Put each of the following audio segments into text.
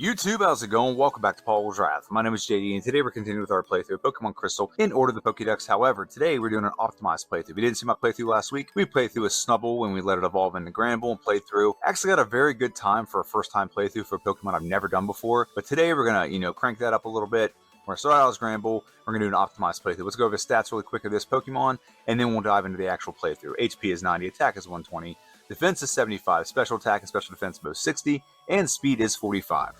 YouTube, how's it going? Welcome back to Paul's Wrath. My name is JD, and today we're continuing with our playthrough of Pokémon Crystal in Order of the Pokédex. However, today we're doing an optimized playthrough. If you didn't see my playthrough last week, we played through a Snubbull when we let it evolve into Granbull and played through. Actually got a very good time for a first-time playthrough for a Pokemon I've never done before. But today we're going to, crank that up a little bit. We're going to start out as Granbull. We're going to do an optimized playthrough. Let's go over the stats really quick of this Pokemon, and then we'll dive into the actual playthrough. HP is 90, attack is 120, defense is 75, special attack and special defense both 60, and speed is 45.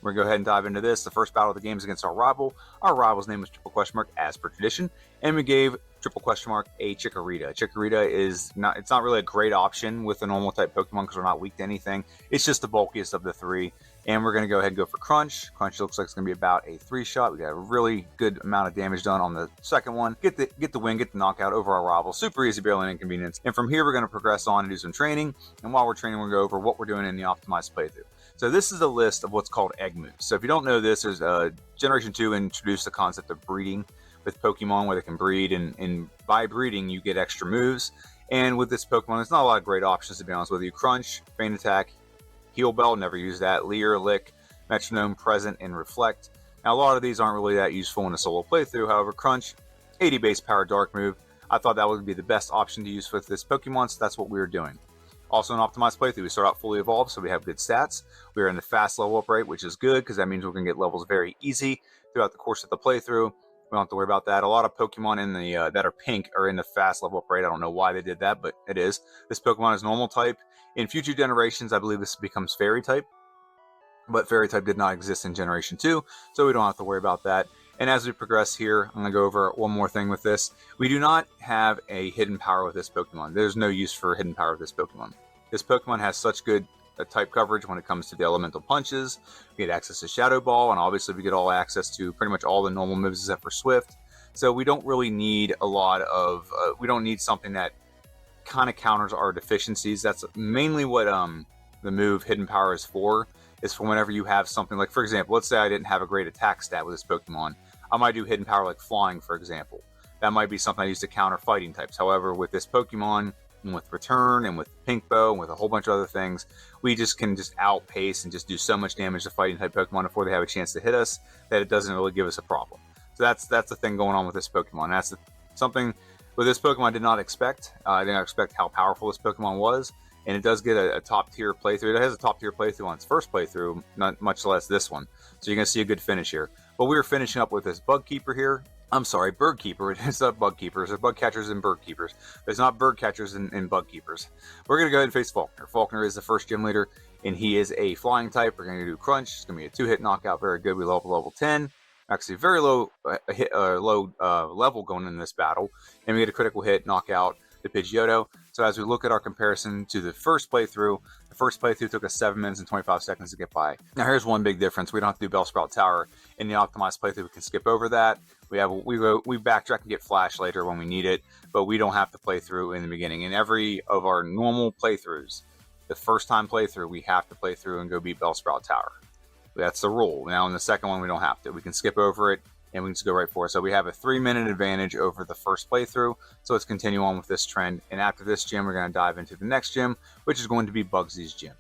We're going to go ahead and dive into this. The first battle of the game is against our rival. Our rival's name was Triple Question Mark, as per tradition. And we gave Triple Question Mark a Chikorita. Chikorita is not, it's not really a great option with a normal type Pokemon because we're not weak to anything. It's just the bulkiest of the three. And we're going to go ahead and go for Crunch. Crunch looks like it's going to be about a 3-shot. We got a really good amount of damage done on the second one. Get the win, get the knockout over our rival. Super easy, barely an inconvenience. And from here, we're going to progress on and do some training. And while we're training, we're going to go over what we're doing in the optimized playthrough. So this is a list of what's called egg moves. So if you don't know this, there's Generation 2 introduced the concept of breeding with Pokemon where they can breed. And by breeding, you get extra moves. And with this Pokemon, there's not a lot of great options, to be honest with you. Crunch, Feint Attack, Heal Bell, never use that. Leer, Lick, Metronome, Present, and Reflect. Now, a lot of these aren't really that useful in a solo playthrough. However, Crunch, 80 base power Dark move. I thought that would be the best option to use with this Pokemon, so that's what we were doing. Also, an optimized playthrough, we start out fully evolved, so we have good stats. We are in the fast level up rate, which is good, because that means we're going to get levels very easy throughout the course of the playthrough. We don't have to worry about that. A lot of Pokemon in the that are pink are in the fast level up rate. I don't know why they did that, but it is. This Pokemon is normal type. In future generations, I believe this becomes fairy type, but fairy type did not exist in Generation 2, so we don't have to worry about that. And as we progress here, I'm going to go over one more thing with this. We do not have a hidden power with this Pokemon. There's no use for hidden power with this Pokemon. This Pokemon has such good type coverage when it comes to the elemental punches. We get access to Shadow Ball, and obviously we get all access to pretty much all the normal moves except for Swift. So we don't really need a lot of, we don't need something that kind of counters our deficiencies. That's mainly what the move Hidden Power is for whenever you have something like, for example, let's say I didn't have a great attack stat with this Pokemon. I might do Hidden Power like Flying, for example. That might be something I use to counter fighting types. However, with this Pokemon, and with Return, and with Pink Bow, and with a whole bunch of other things, we just can outpace and just do so much damage to fighting type Pokemon before they have a chance to hit us that it doesn't really give us a problem. So that's the thing going on with this Pokemon. That's something with this Pokemon I did not expect. I did not expect how powerful this Pokemon was, and it does get a top tier playthrough. It has a top tier playthrough on its first playthrough, not much less this one. So you're going to see a good finish here. But we were finishing up with this Bug Keeper here. I'm sorry, Bird Keeper. It's not Bug Keepers. There's Bug Catchers and Bird Keepers. There's not Bird Catchers and Bug Keepers. We're going to go ahead and face Faulkner. Faulkner is the first gym leader, and he is a flying type. We're going to do Crunch. It's going to be a 2-hit knockout. Very good. We level 10. Actually, very low level going in this battle. And we get a critical hit, knockout the Pidgeotto. So as we look at our comparison to the first playthrough took us 7 minutes and 25 seconds to get by. Now here's one big difference. We don't have to do Bellsprout Tower. In the optimized playthrough, we can skip over that. We backtrack and get Flash later when we need it, but we don't have to play through in the beginning. In every of our normal playthroughs, the first time playthrough, we have to play through and go beat Bellsprout Tower. That's the rule. Now in the second one, we don't have to. We can skip over it and we can just go right for it. So we have a 3-minute advantage over the first playthrough. So let's continue on with this trend. And after this gym, we're going to dive into the next gym, which is going to be Bugsy's gym.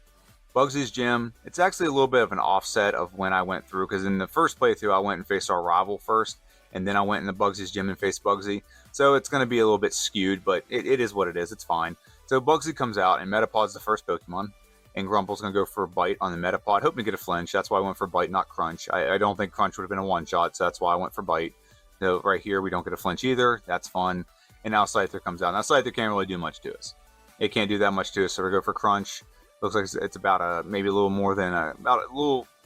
Bugsy's gym, it's actually a little bit of an offset of when I went through, because in the first playthrough, I went and faced our rival first, and then I went into Bugsy's gym and faced Bugsy. So it's going to be a little bit skewed, but it is what it is. It's fine. So Bugsy comes out, and Metapod's the first Pokemon. And Grumple's going to go for a Bite on the Metapod, hoping to get a flinch. That's why I went for Bite, not Crunch. I don't think Crunch would have been a one-shot, so that's why I went for Bite. So right here, we don't get a flinch either. That's fun. And now Scyther comes out. Now Scyther can't really do much to us. It can't do that much to us, so we go for Crunch. Looks like it's about maybe a little more than about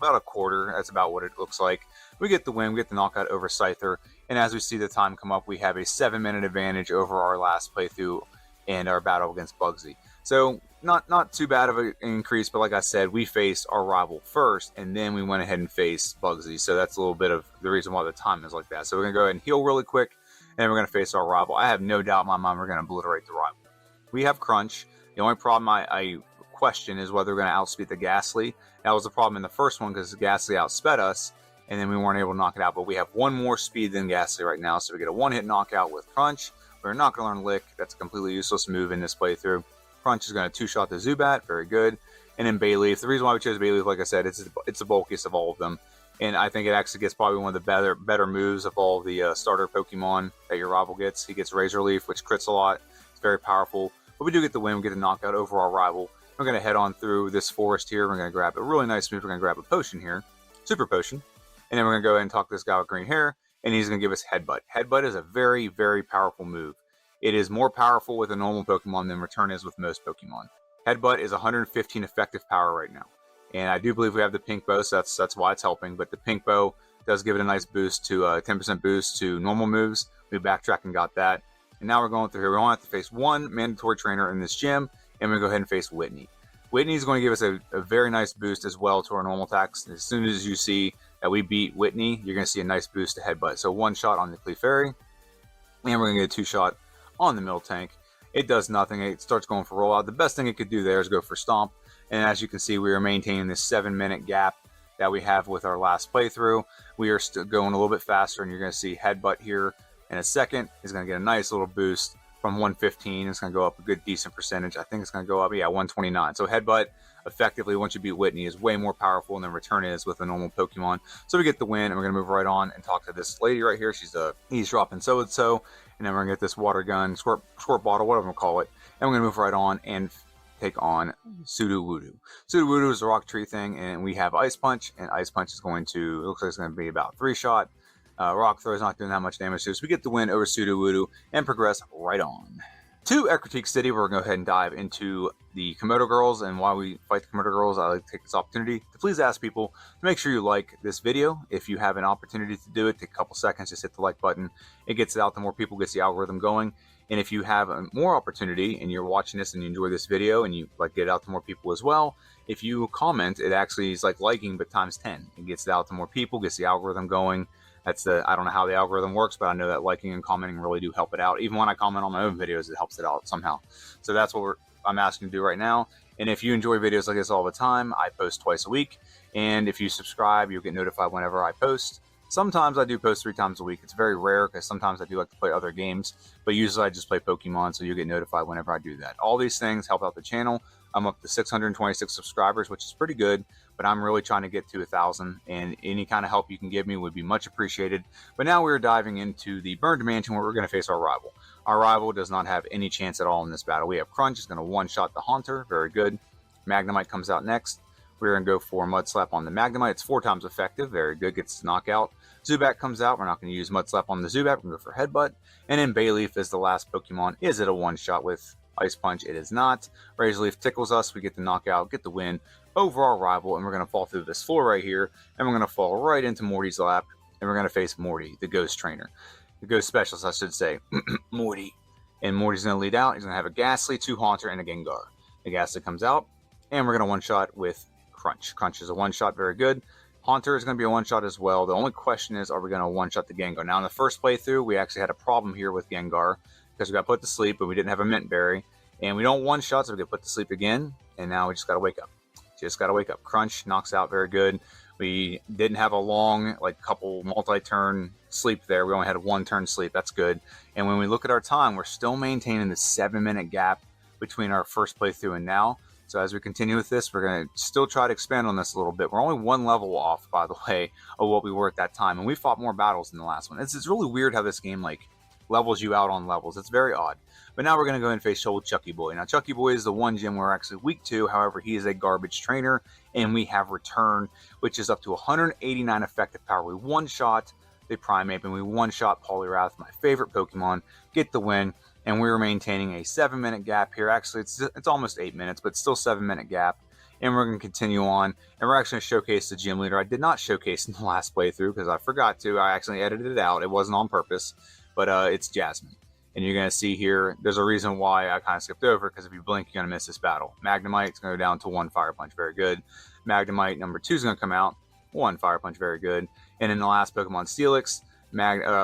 a quarter. That's about what it looks like. We get the win. We get the knockout over Scyther. And as we see the time come up, we have a 7-minute advantage over our last playthrough and our battle against Bugsy. So not too bad of an increase, but like I said, we faced our rival first, and then we went ahead and faced Bugsy. So that's a little bit of the reason why the time is like that. So we're going to go ahead and heal really quick, and we're going to face our rival. I have no doubt in my mind we're going to obliterate the rival. We have Crunch. The only problem I question is whether we're going to outspeed the Ghastly. That was the problem in the first one because the Ghastly outsped us, and then we weren't able to knock it out. But we have one more speed than Ghastly right now, so we get a 1-hit knockout with Crunch. We're not going to learn Lick. That's a completely useless move in this playthrough. Crunch is going to 2-shot the Zubat. Very good. and then Bayleaf. The reason why we chose Bayleaf, like I said, it's the bulkiest of all of them. And I think it actually gets probably one of the better moves of all the starter Pokemon that your rival gets. He gets Razor Leaf, which crits a lot. It's very powerful. But we do get the win. We get the knockout over our rival. We're going to head on through this forest here. We're going to grab a really nice move. We're going to grab a potion here. Super potion. And then we're going to go ahead and talk to this guy with green hair. And he's going to give us Headbutt. Headbutt is a very, very powerful move. It is more powerful with a normal Pokemon than Return is with most Pokemon. Headbutt is 115 effective power right now. And I do believe we have the pink bow, so that's why it's helping. But the pink bow does give it a nice boost to 10% boost to normal moves. We backtracked and got that. And now we're going through here. We only have to face one mandatory trainer in this gym, and we're going to go ahead and face Whitney. Whitney is going to give us a very nice boost as well to our normal attacks. As soon as you see that we beat Whitney, you're going to see a nice boost to Headbutt. So one shot on the Clefairy, and we're going to get a 2-shot on the Miltank. It does nothing. It starts going for rollout. The best thing it could do there is go for Stomp. And as you can see, we are maintaining this 7-minute gap that we have with our last playthrough. We are still going a little bit faster, and you're going to see Headbutt here in a second is going to get a nice little boost from 115. It's going to go up a good decent percentage. I think it's going to go up, 129. So Headbutt, effectively, once you beat Whitney, is way more powerful than Return is with a normal Pokemon. So we get the win, and we're going to move right on and talk to this lady right here. She's eavesdropping so-and-so. And then we're going to get this water gun, squirt bottle, whatever we'll call it. And we're going to move right on and take on Sudowoodo. Sudowoodo is a rock tree thing, and we have Ice Punch, and Ice Punch is going to, it looks like it's going to be about 3-shot. Rock Throw is not doing that much damage to us. We get the win over Sudowoodo and progress right on. To Ecruteak City, we're going to go ahead and dive into the Komodo Girls, and while we fight the Komodo Girls, I like to take this opportunity to please ask people to make sure you like this video. If you have an opportunity to do it, take a couple seconds, just hit the like button. It gets it out, the more people gets the algorithm going. And if you have more opportunity and you're watching this and you enjoy this video and you like get it out to more people as well, if you comment, it actually is like liking, but times 10. It gets it out to more people, gets the algorithm going. I don't know how the algorithm works, but I know that liking and commenting really do help it out. Even when I comment on my own videos, it helps it out somehow. So that's what I'm asking you to do right now. And if you enjoy videos like this all the time, I post twice a week. And if you subscribe, you'll get notified whenever I post. Sometimes I do post 3 times a week. It's very rare because sometimes I do like to play other games, but usually I just play Pokemon, so you'll get notified whenever I do that. All these things help out the channel. I'm up to 626 subscribers, which is pretty good, but I'm really trying to get to 1,000, and any kind of help you can give me would be much appreciated. But now we're diving into the Burned Mansion where we're going to face our rival. Our rival does not have any chance at all in this battle. We have Crunch, is going to one-shot the Haunter, very good. Magnemite comes out next. We're going to go for Mud Slap on the Magnemite. It's 4 times effective. Very good. Gets the knockout. Zubat comes out. We're not going to use Mud Slap on the Zubat. We're going to go for Headbutt. And then Bayleaf is the last Pokemon. Is it a one-shot with Ice Punch? It is not. Razor Leaf tickles us. We get the knockout, get the win over our rival. And we're going to fall through this floor right here. And we're going to fall right into Morty's lap. And we're going to face Morty, the Ghost Trainer. The Ghost Specialist, I should say. Morty. And Morty's going to lead out. He's going to have a Ghastly, 2 Haunter, and a Gengar. The Ghastly comes out. And we're going to one-shot with Crunch. Crunch is a one-shot, very good. Haunter is going to be a one-shot as well. The only question is, are we going to one-shot the Gengar? Now, in the first playthrough, we actually had a problem here with Gengar because we got put to sleep, but we didn't have a Mint Berry. And we don't one-shot, so we get put to sleep again. And now we just got to wake up. Just got to wake up. Crunch knocks out, very good. We didn't have a long, couple multi-turn sleep there. We only had a 1-turn sleep. That's good. And when we look at our time, we're still maintaining the 7-minute gap between our first playthrough and now. So as we continue with this, we're going to still try to expand on this a little bit. We're only 1 level off, by the way, of what we were at that time. And we fought more battles than the last one. It's really weird how this game, levels you out on levels. It's very odd. But now we're going to go and face Old Chucky Boy. Now, Chucky Boy is the one gym we're actually weak to. However, he is a garbage trainer. And we have Return, which is up to 189 effective power. We one-shot the Primeape, and we one-shot Poliwrath, my favorite Pokemon, get the win. And we're maintaining a 7-minute gap here. Actually, it's almost 8 minutes, but still 7-minute gap. And we're going to continue on. And we're actually going to showcase the gym leader. I did not showcase in the last playthrough because I forgot to. I actually edited it out. It wasn't on purpose. But it's Jasmine. And you're going to see here, there's a reason why I kind of skipped over, because if you blink, you're going to miss this battle. Magnemite's going to go down to 1 Fire Punch. Very good. Magnemite number 2 is going to come out. 1 Fire Punch. Very good. And in the last Pokemon, Steelix,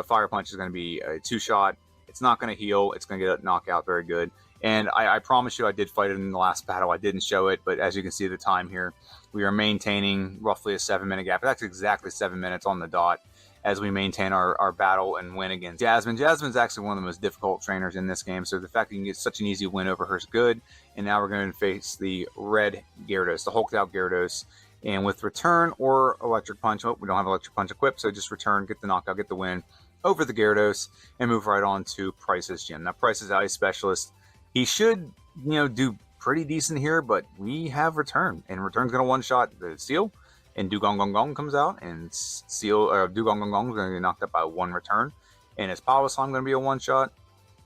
Fire Punch is going to be a 2-shot. It's not going to heal. It's going to get a knockout. Very good. And I promise you I did fight it in the last battle. I didn't show it, but as you can see the time here, we are maintaining roughly a 7-minute gap. That's exactly 7 minutes on the dot. as we maintain our battle and win against Jasmine. Jasmine's actually one of the most difficult trainers in this game, so the fact that you can get such an easy win over her is good. And now we're going to face the red Gyarados, the hulked out Gyarados. And with return or electric punch, we don't have electric punch equipped, so just return, get the knockout, get the win over the Gyarados, and move right on to Price's gym. Now Price is Ice Specialist. He should, do pretty decent here, but we have return, and return's going to one-shot the Steel, and Dugong Gong Gong comes out, and Dugong Gong Gong is going to get knocked up by one return. And is Power Slam going to be a one-shot?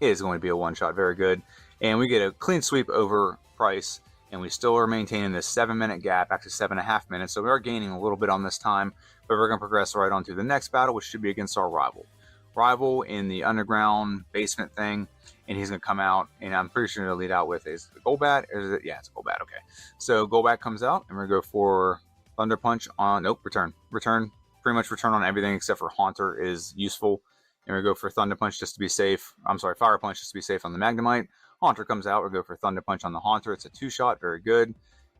It is going to be a one-shot. Very good. And we get a clean sweep over Price, and we still are maintaining this 7-minute gap, actually 7.5 minutes. So we are gaining a little bit on this time, but we're going to progress right on to the next battle, which should be against our rival. Rival in the underground basement thing, and he's going to come out, and I'm pretty sure he'll lead out with is Golbat, or is it? Yeah, it's Golbat. Okay. So Golbat comes out, and we're going to go for Thunder Punch on, return. Pretty much return on everything except for Haunter is useful. And we go for Thunder Punch just to be safe. Fire Punch just to be safe on the Magnemite. Haunter comes out, we'll go for Thunder Punch on the Haunter. It's a 2-shot, very good.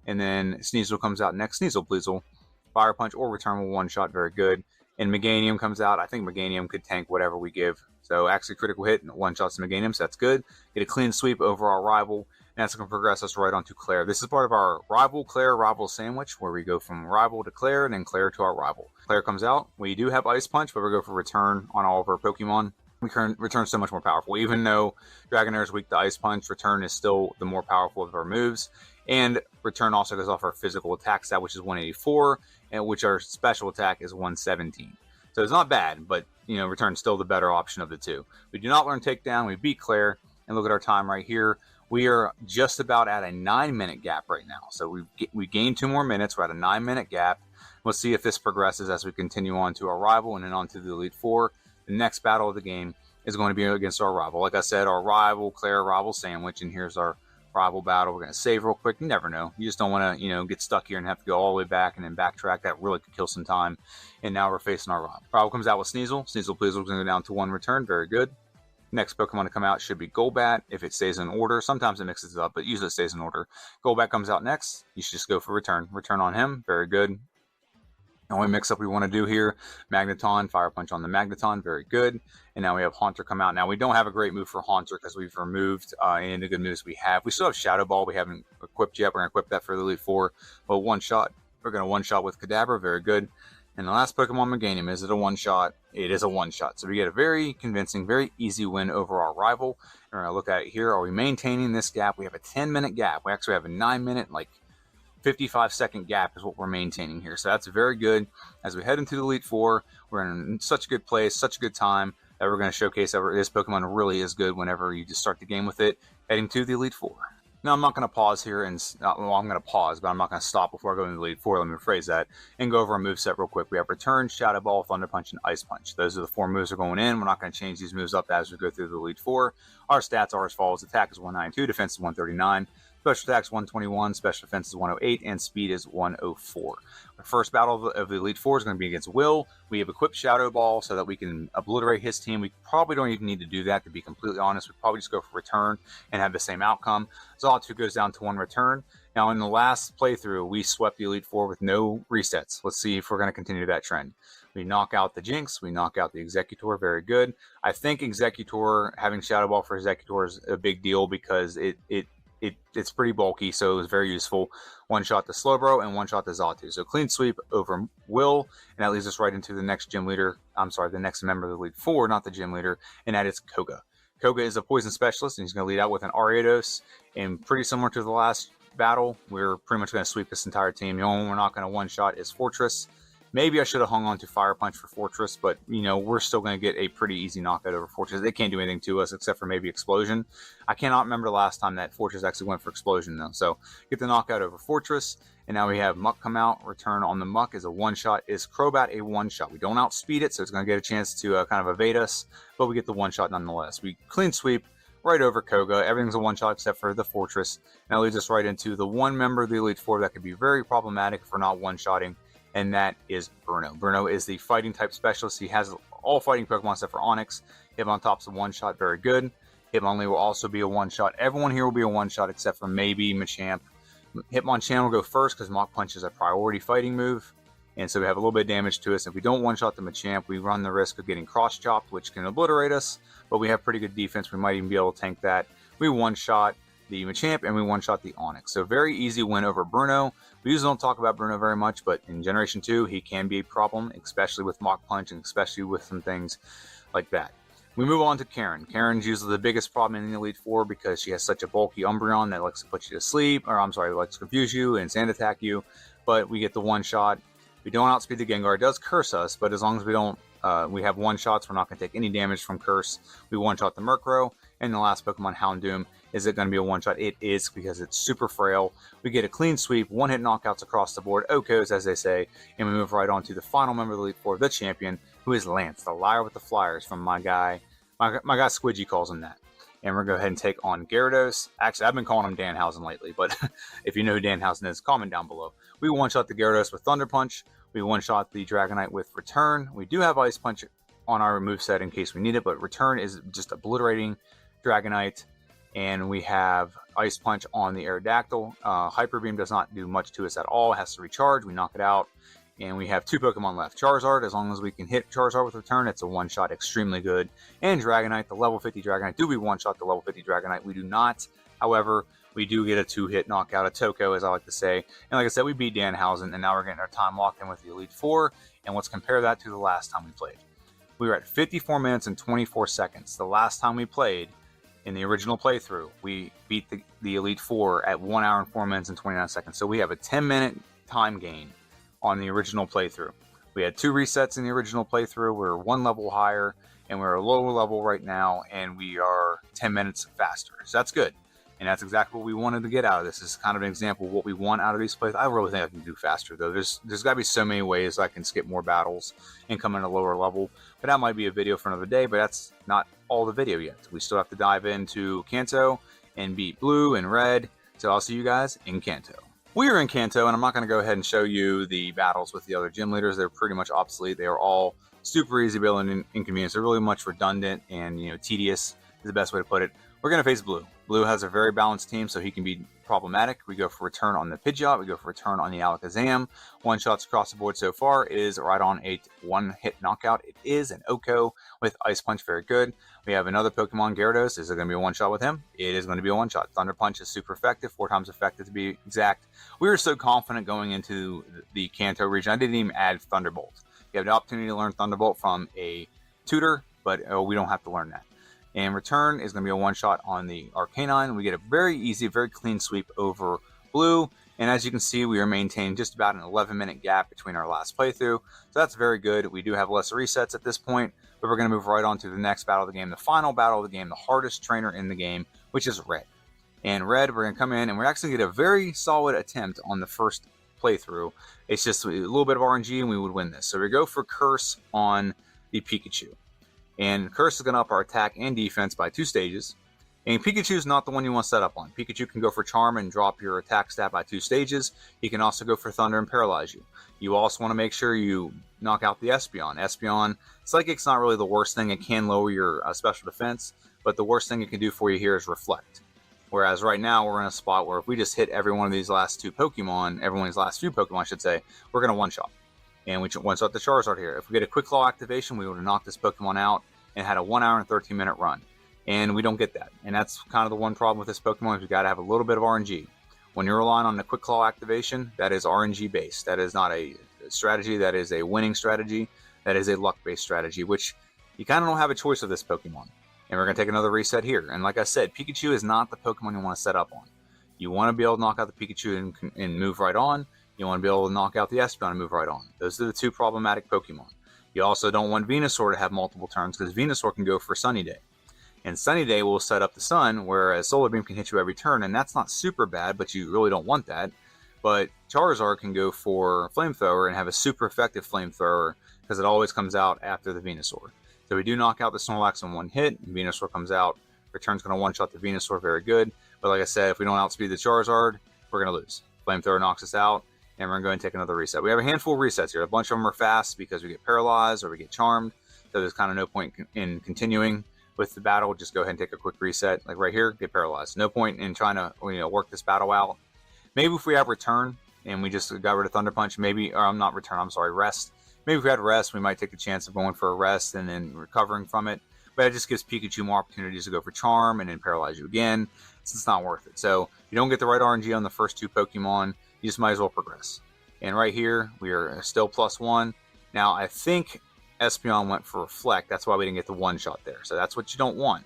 And then Sneasel comes out next. Sneasel, Pleasel. Fire Punch or return with 1-shot, very good. And Meganium comes out. I think Meganium could tank whatever we give. So actually critical hit and 1-shots to Meganium, so that's good. Get a clean sweep over our rival. And that's going to progress us right on to Claire. This is part of our rival sandwich, where we go from rival to Claire, and then Claire to our rival. Claire comes out. We do have Ice Punch, but we go for return on all of our Pokemon. Return's so much more powerful. Even though Dragonair is weak to Ice Punch, Return is still the more powerful of our moves. And Return also goes off our physical attack stat, which is 184, and which our special attack is 117. So it's not bad, but Return's still the better option of the two. We do not learn Takedown. We beat Claire, and look at our time right here. We are just about at a 9-minute gap right now. So we gained 2 more minutes. We're at a 9-minute gap. We'll see if this progresses as we continue on to our rival and then on to the Elite Four. The next battle of the game is going to be against our rival. Like I said, our rival, Claire rival sandwich, and here's our rival battle. We're going to save real quick. You never know. You just don't want to, get stuck here and have to go all the way back and then backtrack. That really could kill some time. And now we're facing our rival. Rival comes out with Sneasel. Sneasel, please, we're going to go down to 1 return. Very good. Next Pokemon to come out should be Golbat, if it stays in order. Sometimes it mixes it up, but usually it stays in order. Golbat comes out next. You should just go for return. Return on him. Very good. The only mix-up we want to do here, Magneton, Fire Punch on the Magneton, very good. And now we have Haunter come out. Now, we don't have a great move for Haunter because we've removed any of the good moves we have. We still have Shadow Ball we haven't equipped yet. We're going to equip that for the Elite Four. But 1-shot, we're going to 1-shot with Kadabra, very good. And the last Pokemon Meganium, is it a 1-shot? It is a 1-shot. So we get a very convincing, very easy win over our rival. And we're going to look at it here. Are we maintaining this gap? We have a 10-minute gap. We actually have a 9-minute, 55-second gap is what we're maintaining here. So that's very good. As we head into the Elite Four, we're in such a good place, such a good time, that we're going to showcase that this Pokemon really is good whenever you just start the game with it, heading to the Elite Four. Now, I'm not going to pause here, I'm going to pause, but I'm not going to stop before I go into the Elite Four. Let me rephrase that and go over our moveset real quick. We have Return, Shadow Ball, Thunder Punch, and Ice Punch. Those are the 4 moves that are going in. We're not going to change these moves up as we go through the Elite Four. Our stats are as follows. Attack is 192, Defense is 139. Special attack is 121, special defense is 108, and speed is 104. Our first battle of the Elite Four is going to be against Will. We have equipped Shadow Ball so that we can obliterate his team. We probably don't even need to do that, to be completely honest. We'd probably just go for return and have the same outcome. Xatu goes down to 1 return. Now, in the last playthrough, we swept the Elite Four with no resets. Let's see if we're going to continue that trend. We knock out the Jinx. We knock out the Executor. Very good. I think Executor, having Shadow Ball for Executor is a big deal because it's pretty bulky, so it was very useful. 1-shot to Slowbro and 1-shot to Xatu. So clean sweep over Will, and that leads us right into the next gym leader. The next member of the Elite Four, not the gym leader, and that is Koga. Koga is a poison specialist, and he's going to lead out with an Ariados. And pretty similar to the last battle, we're pretty much going to sweep this entire team. The only one we're not going to 1-shot is Fortress. Maybe I should have hung on to Fire Punch for Fortress, but, we're still going to get a pretty easy knockout over Fortress. They can't do anything to us except for maybe Explosion. I cannot remember the last time that Fortress actually went for Explosion, though. So, get the knockout over Fortress, and now we have Muck come out. Return on the Muck is a 1-shot. Is Crobat a 1-shot? We don't outspeed it, so it's going to get a chance to kind of evade us, but we get the 1-shot nonetheless. We clean sweep right over Koga. Everything's a 1-shot except for the Fortress. And that leads us right into the one member of the Elite Four that could be very problematic if we're not 1-shotting, and that is Bruno. Bruno is the fighting type specialist. He has all fighting Pokemon except for Onix. Hitmontop's a 1-shot, very good. Hitmonlee will also be a 1-shot. Everyone here will be a 1-shot except for maybe Machamp. Hitmonchan will go first because Mach Punch is a priority fighting move. And so we have a little bit of damage to us. If we don't one-shot the Machamp, we run the risk of getting cross-chopped, which can obliterate us, but we have pretty good defense. We might even be able to tank that. We one-shot the Machamp, and we one-shot the Onix. So very easy win over Bruno. We usually don't talk about Bruno very much, but in Generation 2, he can be a problem, especially with Mach Punch, and especially with some things like that. We move on to Karen. Karen's usually the biggest problem in the Elite Four because she has such a bulky Umbreon that likes to put you to sleep, or I'm sorry, likes to confuse you and sand attack you, but we get the one-shot. We don't outspeed the Gengar. It does curse us, but as long as we don't, we have one-shots, we're not going to take any damage from curse. We one-shot the Murkrow, and the last Pokemon, Houndoom. Is it going to be a one-shot? It is, because it's super frail. We get a clean sweep, one-hit knockouts across the board, Okos, as they say, and we move right on to the final member of the Elite Four, the champion, who is Lance, the liar with the flyers, from my guy Squidgy calls him that. And we're going to go ahead and take on Gyarados. Actually, I've been calling him Danhausen lately, but if you know who Danhausen is, comment down below. We one-shot the Gyarados with Thunder Punch. We one-shot the Dragonite with Return. We do have Ice Punch on our moveset in case we need it, but Return is just obliterating Dragonite. And we have Ice Punch on the Aerodactyl. Hyper Beam does not do much to us at all. It has to recharge. We knock it out. And we have 2 Pokemon left. Charizard, as long as we can hit Charizard with Return, it's a one-shot, extremely good. And Dragonite, the level 50 Dragonite. Do we one-shot the level 50 Dragonite? We do not. However, we do get a 2-hit knockout, a Toko, as I like to say. And like I said, we beat Danhausen, and now we're getting our time locked in with the Elite Four. And let's compare that to the last time we played. We were at 54 minutes and 24 seconds. The last time we played, in the original playthrough, we beat the Elite Four at 1 hour and 4 minutes and 29 seconds. So we have a 10-minute time gain on the original playthrough. We had 2 resets in the original playthrough. We're 1 level higher, and we're a lower level right now, and we are 10 minutes faster. So that's good. And that's exactly what we wanted to get out of this. This is kind of an example of what we want out of these playthroughs. I really think I can do faster, though. There's got to be so many ways I can skip more battles and come in a lower level. But that might be a video for another day, but that's not all the video yet. We still have to dive into Kanto and beat Blue and Red. So I'll see you guys in Kanto. We are in Kanto, and I'm not going to go ahead and show you the battles with the other gym leaders. They're pretty much obsolete. They are all super easy to and inconvenience. They're really much redundant and tedious is the best way to put it. We're going to face Blue. Blue has a very balanced team, so he can be problematic. We go for Return on the Pidgeot. We go for Return on the Alakazam. One-shots across the board so far is right on a one-hit knockout. It is an Oko with Ice Punch. Very good. We have another Pokemon, Gyarados. Is it going to be a one-shot with him? It is going to be a one-shot. Thunder Punch is super effective, 4 times effective to be exact. We were so confident going into the Kanto region. I didn't even add Thunderbolt. You have the opportunity to learn Thunderbolt from a tutor, but we don't have to learn that. And Return is going to be a one-shot on the Arcanine. We get a very easy, very clean sweep over Blue. And as you can see, we are maintaining just about an 11-minute gap between our last playthrough. So that's very good. We do have less resets at this point, but we're going to move right on to the next battle of the game, the final battle of the game, the hardest trainer in the game, which is Red. And Red, we're going to come in, and we're actually going to get a very solid attempt on the first playthrough. It's just a little bit of RNG, and we would win this. So we go for Curse on the Pikachu. And Curse is going to up our attack and defense by 2 stages. And Pikachu is not the one you want to set up on. Pikachu can go for Charm and drop your attack stat by 2 stages. He can also go for Thunder and paralyze you. You also want to make sure you knock out the Espeon. Espeon, Psychic's not really the worst thing. It can lower your special defense, but the worst thing it can do for you here is Reflect. Whereas right now we're in a spot where if we just hit every one of these last 2 Pokemon, every one of these last few Pokemon I should say, we're going to one-shot. And we one-shot the Charizard here. If we get a Quick Claw activation, we would have knocked this Pokemon out and had a 1 hour and 13-minute run. And we don't get that. And that's kind of the one problem with this Pokemon is we got to have a little bit of RNG. When you're relying on the Quick Claw activation, that is RNG based. That is not a strategy. That is a winning strategy. That is a luck-based strategy, which you kind of don't have a choice of this Pokemon. And we're going to take another reset here. And like I said, Pikachu is not the Pokemon you want to set up on. You want to be able to knock out the Pikachu and move right on. You want to be able to knock out the Espeon and move right on. Those are the 2 problematic Pokemon. You also don't want Venusaur to have multiple turns because Venusaur can go for Sunny Day. And Sunny Day will set up the sun, whereas Solar Beam can hit you every turn, and that's not super bad, but you really don't want that. But Charizard can go for Flamethrower and have a super effective Flamethrower because it always comes out after the Venusaur. So we do knock out the Snorlax in 1 hit, and Venusaur comes out. Return's going to one-shot the Venusaur, very good. But like I said, if we don't outspeed the Charizard, we're going to lose. Flamethrower knocks us out. And we're going to take another reset. We have a handful of resets here. A bunch of them are fast because we get paralyzed or we get charmed. So there's kind of no point in continuing with the battle. Just go ahead and take a quick reset. Like right here, get paralyzed. No point in trying to work this battle out. Maybe if we have Return, and we just got rid of Thunder Punch, maybe, or I'm not return, I'm sorry, rest. Maybe if we had rest, we might take a chance of going for a rest and then recovering from it. But it just gives Pikachu more opportunities to go for Charm and then paralyze you again. So it's not worth it. So if you don't get the right RNG on the first 2 Pokemon, you just might as well progress. And right here, we are still +1. Now, I think Espeon went for Reflect. That's why we didn't get the one-shot there. So that's what you don't want.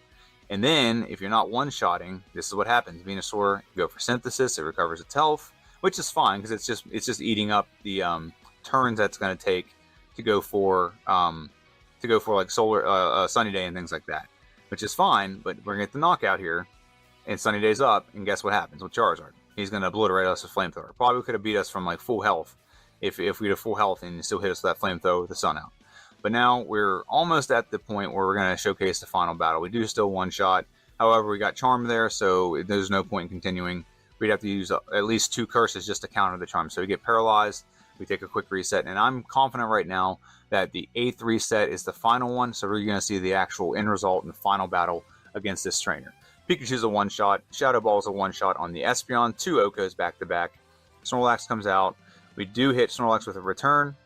And then, if you're not one-shotting, this is what happens. Venusaur, you go for Synthesis, it recovers its health, which is fine because it's just eating up the turns that's going to take to go for like Solar Sunny Day and things like that, which is fine. But we're gonna get the knockout here, and Sunny Day's up, and guess what happens with Charizard? He's gonna obliterate us with Flamethrower. Probably could have beat us from like full health if we had full health and still hit us with that Flamethrower with the Sun out. But now we're almost at the point where we're gonna showcase the final battle. We do still one shot. However, we got Charm there, so there's no point in continuing. We'd have to use at least 2 curses just to counter the Charm. So we get paralyzed. We take a quick reset, and I'm confident right now that the 8th reset is the final one, so we're going to see the actual end result in the final battle against this trainer. Pikachu's a one-shot, Shadow Ball is a one-shot on the Espeon, 2 Okos back-to-back. Snorlax comes out. We do hit Snorlax with a return,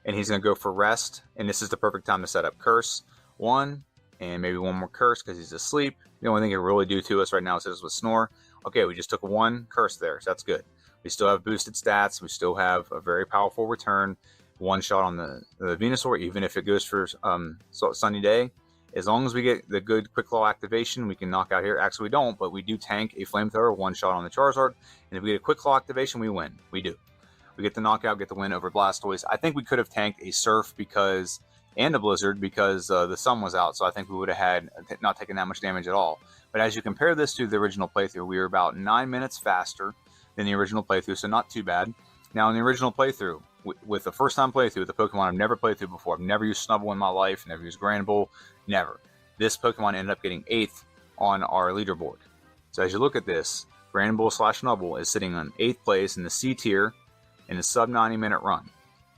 and he's going to go for rest, and this is the perfect time to set up Curse. 1, and maybe 1 more Curse because he's asleep. The only thing it really do to us right now is hit us with Snore. Okay, we just took 1 Curse there, so that's good. We still have boosted stats. We still have a very powerful return. One shot on the Venusaur, even if it goes for Sunny Day. As long as we get the good Quick Claw activation, we can knock out here. Actually, we don't, but we do tank a Flamethrower, one shot on the Charizard. And if we get a Quick Claw activation, we win. We do. We get the knockout, get the win over Blastoise. I think we could have tanked a Surf and a Blizzard because the sun was out. So I think we would have had not taken that much damage at all. But as you compare this to the original playthrough, we were about 9 minutes faster than the original playthrough, so not too bad. Now, in the original playthrough, with the first time playthrough with the Pokemon I've never played through before, I've never used Snubbull in my life, never used Granbull, never. This Pokemon ended up getting 8th on our leaderboard. So as you look at this, Granbull / Snubbull is sitting on 8th place in the C tier in a sub 90-minute run.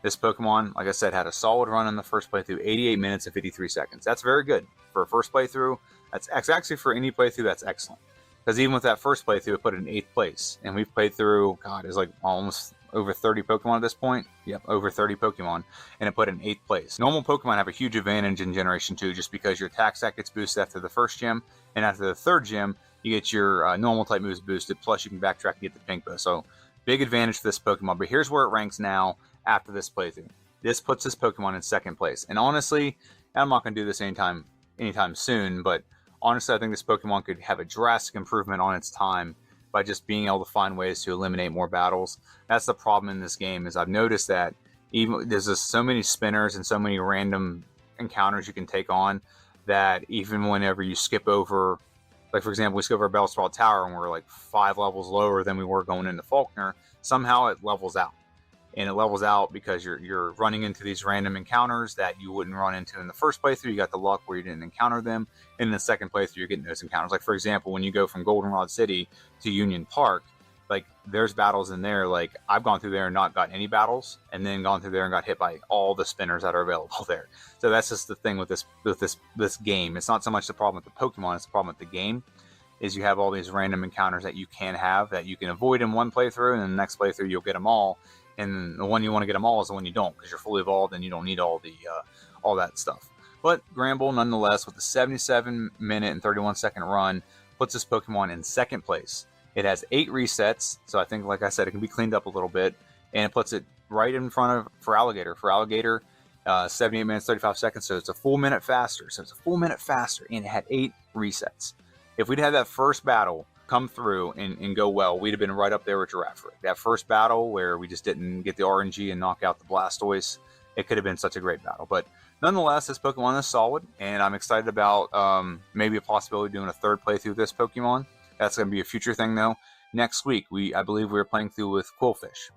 This Pokemon, like I said, had a solid run in the first playthrough, 88 minutes and 53 seconds. That's very good for a first playthrough. That's actually for any playthrough, that's excellent. Because even with that first playthrough, it put it in 8th place. And we've played through, God, it's like almost over 30 Pokemon at this point. Yep, over 30 Pokemon. And it put it in 8th place. Normal Pokemon have a huge advantage in Generation 2 just because your attack stat gets boosted after the first gym. And after the third gym, you get your normal type moves boosted. Plus, you can backtrack and get the Pink Boost. So, big advantage for this Pokemon. But here's where it ranks now after this playthrough. This puts this Pokemon in 2nd place. And honestly, I'm not going to do this anytime soon, but honestly, I think this Pokemon could have a drastic improvement on its time by just being able to find ways to eliminate more battles. That's the problem in this game, is I've noticed that even there's just so many spinners and so many random encounters you can take on that even whenever you skip over, like for example, we skip over Bellsprout Tower and we're like 5 levels lower than we were going into Faulkner, somehow it levels out. And it levels out because you're running into these random encounters that you wouldn't run into in the first playthrough. You got the luck where you didn't encounter them. And in the second playthrough, you're getting those encounters. Like, for example, when you go from Goldenrod City to Union Park, like, there's battles in there. Like, I've gone through there and not got any battles, and then gone through there and got hit by all the spinners that are available there. So that's just the thing with this game. It's not so much the problem with the Pokemon, it's the problem with the game, is you have all these random encounters that you can have that you can avoid in one playthrough, and in the next playthrough, you'll get them all. And the one you want to get them all is the one you don't, because you're fully evolved and you don't need all that stuff. But Granbull, nonetheless, with a 77-minute and 31-second run, puts this Pokemon in 2nd place. It has 8 resets, so I think, like I said, it can be cleaned up a little bit, and it puts it right in front of for Alligator. For Alligator, 78 minutes 35 seconds, so it's a full minute faster. And it had 8 resets. If we'd had that first battle come through and go well, we'd have been right up there with Giraffe. That first battle where we just didn't get the RNG and knock out the Blastoise, it could have been such a great battle. But nonetheless, this Pokemon is solid, and I'm excited about maybe a possibility of doing a 3rd playthrough with this Pokemon. That's going to be a future thing, though. Next week, I believe we're playing through with Quillfish.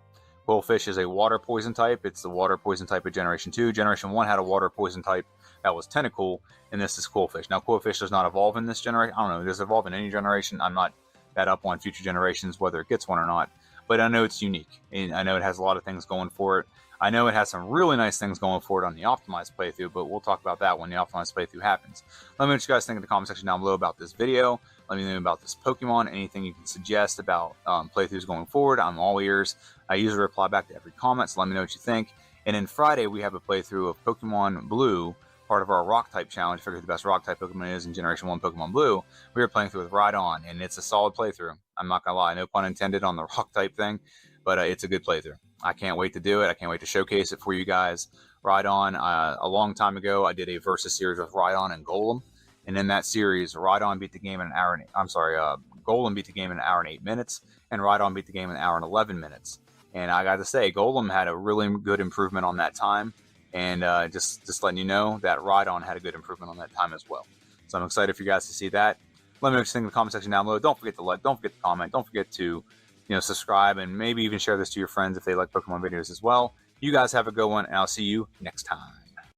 Quillfish is a water poison type. It's the water poison type of Generation 2. Generation 1 had a water poison type that was Tentacool, and this is Quillfish. Now, Quillfish does not evolve in this generation. I don't know. Does it evolve in any generation? I'm not that up on future generations, whether it gets one or not. But I know it's unique, and I know it has a lot of things going for it. I know it has some really nice things going for it on the optimized playthrough, but we'll talk about that when the optimized playthrough happens. Let me know what you guys think in the comment section down below about this video. Let me know about this Pokemon, anything you can suggest about playthroughs going forward. I'm all ears. I usually reply back to every comment, so let me know what you think. And then Friday, we have a playthrough of Pokemon Blue, part of our Rock-type challenge. Figure who the best Rock-type Pokemon is in Generation 1 Pokemon Blue. We are playing through with Rhydon, and it's a solid playthrough. I'm not going to lie, no pun intended on the Rock-type thing, but it's a good playthrough. I can't wait to do it. I can't wait to showcase it for you guys. Rhydon, a long time ago, I did a versus series with Rhydon and Golem. And in that series, Rhydon beat the game in an hour and Golem beat the game in an hour and 8 minutes, and Rhydon beat the game in an hour and 11 minutes. And I got to say, Golem had a really good improvement on that time. And just letting you know that Rhydon had a good improvement on that time as well. So I'm excited for you guys to see that. Let me know what you think in the comment section down below. Don't forget to like, don't forget to comment, don't forget to subscribe, and maybe even share this to your friends if they like Pokemon videos as well. You guys have a good one, and I'll see you next time.